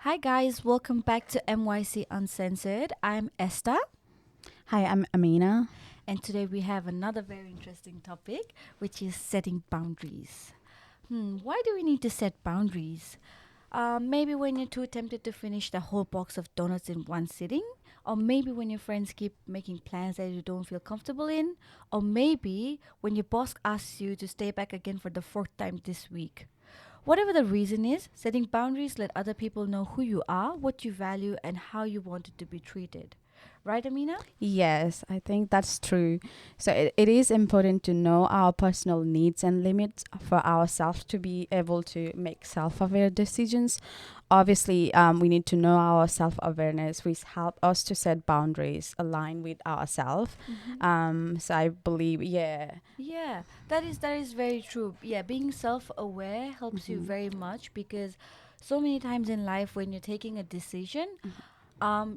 Hi guys, welcome back to MYC Uncensored. I'm Esta, Hi, I'm Amina. and today we have another very interesting topic, which is setting boundaries. Why do we need to set boundaries? Maybe when you're too tempted to finish the whole box of donuts in one sitting, or maybe when your friends keep making plans that you don't feel comfortable in, or maybe when your boss asks you to stay back again for the fourth time this week. Whatever the reason is, setting boundaries let other people know who you are, what you value, and how you want it to be treated. Right, Amina? Yes, I think that's true. So it is important to know our personal needs and limits for ourselves to be able to make self-aware decisions. Obviously, we need to know our self-awareness, which help us to set boundaries align with ourselves. Mm-hmm. So I believe, yeah. Yeah, that is very true. Yeah, being self-aware helps you Mm-hmm. very much because so many times in life when you're taking a decision,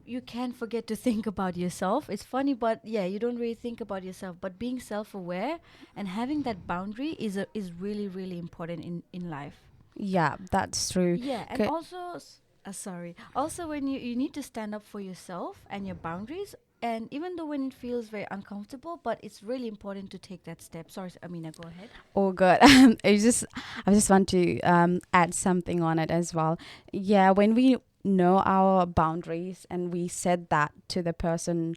you can forget to think about yourself. It's funny, but yeah, you don't really think about yourself. But being self-aware and having that boundary is really really important in life. Yeah, that's true. Yeah, and also, sorry. Also, when you need to stand up for yourself and your boundaries, and even though when it feels very uncomfortable, but it's really important to take that step. Sorry, Amina, go ahead. Oh, good. I just want to add something on it as well. Yeah, when we know our boundaries and we said that to the person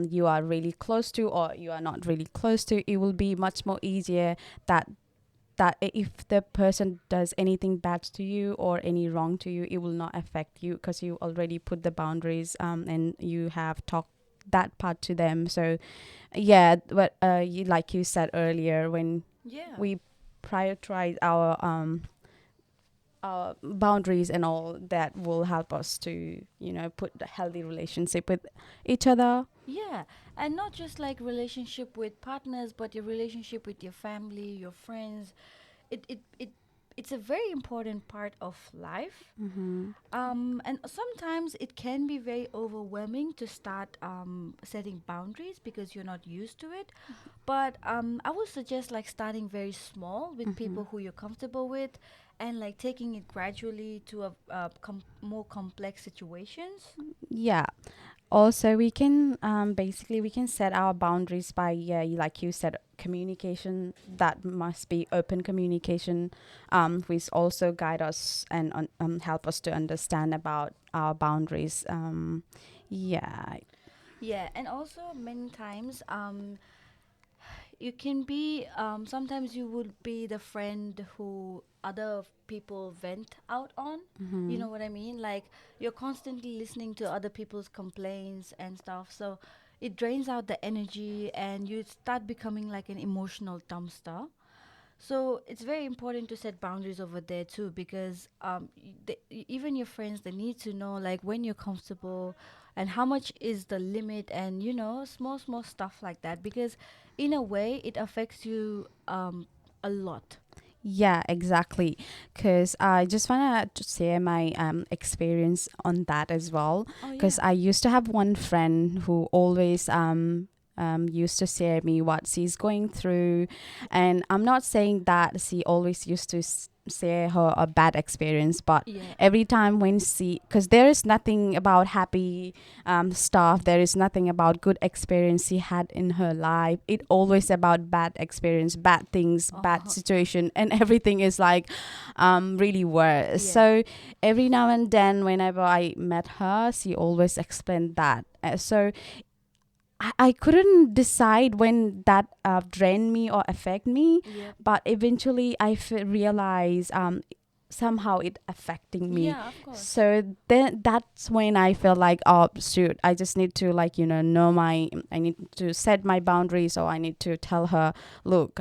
you are really close to or you are not really close to, it will be much more easier that if the person does anything bad to you or any wrong to you, it will not affect you because you already put the boundaries and you have talked that part to them. So yeah, but like you said earlier, when Yeah. we prioritize our boundaries and all that will help us to put a healthy relationship with each other. Yeah, and not just like relationship with partners, but your relationship with your family, your friends. It it's a very important part of life. Mm-hmm. And sometimes it can be very overwhelming to start setting boundaries because you're not used to it. But I would suggest like starting very small with Mm-hmm. people who you're comfortable with, and like taking it gradually to more complex situations. Yeah, also we can basically we can set our boundaries by, yeah, like you said, communication. That must be open communication, which also guide us and help us to understand about our boundaries. Yeah. Yeah, and also many times you can be sometimes you would be the friend who other people vent out on. You Mm-hmm. know what I mean? Like you're constantly listening to other people's complaints and stuff, so it drains out the energy and you start becoming like an emotional dumpster. So it's very important to set boundaries over there too, because even your friends, they need to know like when you're comfortable and how much is the limit, and small small stuff like that, because in a way it affects you a lot. Yeah, exactly. Because I just want to share my experience on that as well. Oh Because yeah. I used to have one friend who always used to share me what she's going through. And I'm not saying that she always used to share her a bad experience, but Yeah. every time when she, because there is nothing about happy stuff, there is nothing about good experience she had in her life. It always about bad experience, bad things, bad Oh. situation, and everything is like really worse. Yeah. So every now and then whenever I met her, she always explained that. So I couldn't decide when that drained me or affect me, Yep. but eventually I realized somehow it affecting me. Yeah, of course. So then that's when I felt like, oh shoot, I just need to, like, know my, I need to set my boundaries, or I need to tell her, look,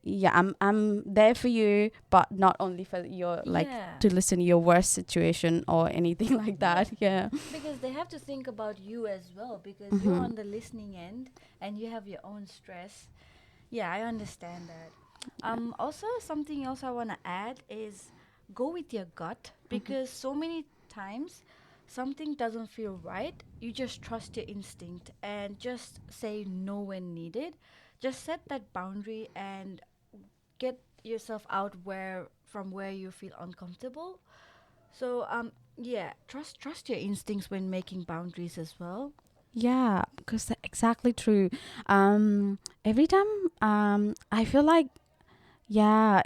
yeah, I'm there for you, but not only for your, like, Yeah. to listen to your worst situation or anything like Yeah. that. Yeah. Because they have to think about you as well, because you're Mm-hmm. on the listening end and you have your own stress. Yeah, I understand that. Also, something else I want to add is go with your gut, Mm-hmm. because so many times something doesn't feel right. You just trust your instinct and just say no when needed. Just set that boundary and get yourself out where from where you feel uncomfortable. So yeah, trust your instincts when making boundaries as well. Yeah, because that's exactly true. Every time I feel like, yeah,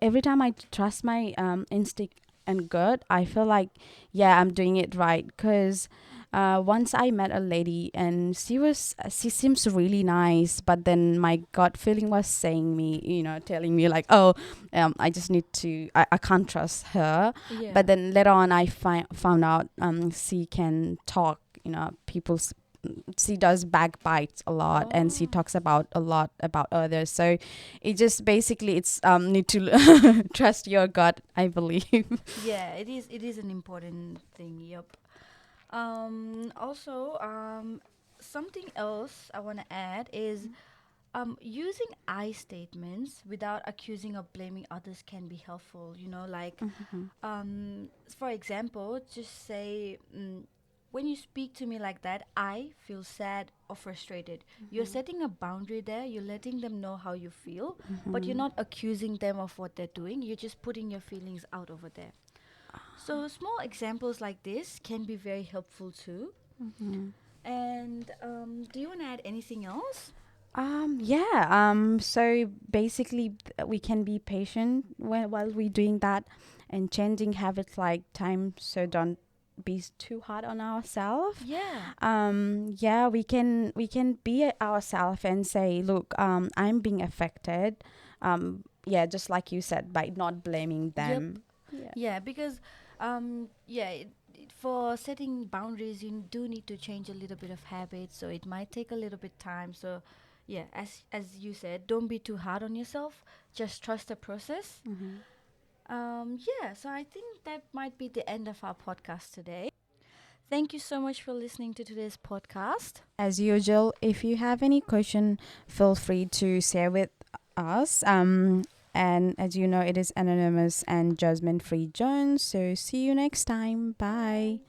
every time I trust my instinct and gut, I feel like, yeah, I'm doing it right. Because once I met a lady and she seems really nice, but then my gut feeling was saying me, telling me like, oh, I just need to, I can't trust her. Yeah. But then later on, I found out she can talk, people's she does backbites a lot, and she Oh. talks about a lot about others. So it just basically it's need to trust your gut, I believe. Yeah, it is. It is an important thing. Yep. Also, something else I want to add is using I statements without accusing or blaming others can be helpful. Like, Mhm. for example, just say, when you speak to me like that, I feel sad or frustrated. You're Mhm. setting a boundary there. You're letting them know how you feel, but you're Mhm. not accusing them of what they're doing. You're just putting your feelings out over there. So, small examples like this can be very helpful too. Mhm. And do you want to add anything else? Yeah. So basically, we can be patient while we're doing that, and changing habits like time. So don't be too hard on ourselves. Yeah. Yeah, we can be ourselves and say, look, I'm being affected. Yeah, just like you said, by not blaming Yep. them. Yeah. Yeah, because yeah, for setting boundaries, you do need to change a little bit of habits, so it might take a little bit time. So, yeah, as you said, don't be too hard on yourself. Just trust the process. Mm-hmm. Yeah, so I think that might be the end of our podcast today. Thank you so much for listening to today's podcast. As usual, if you have any question, feel free to share with us. And as you know, it is anonymous and judgment free zone. So see you next time. Bye. Bye.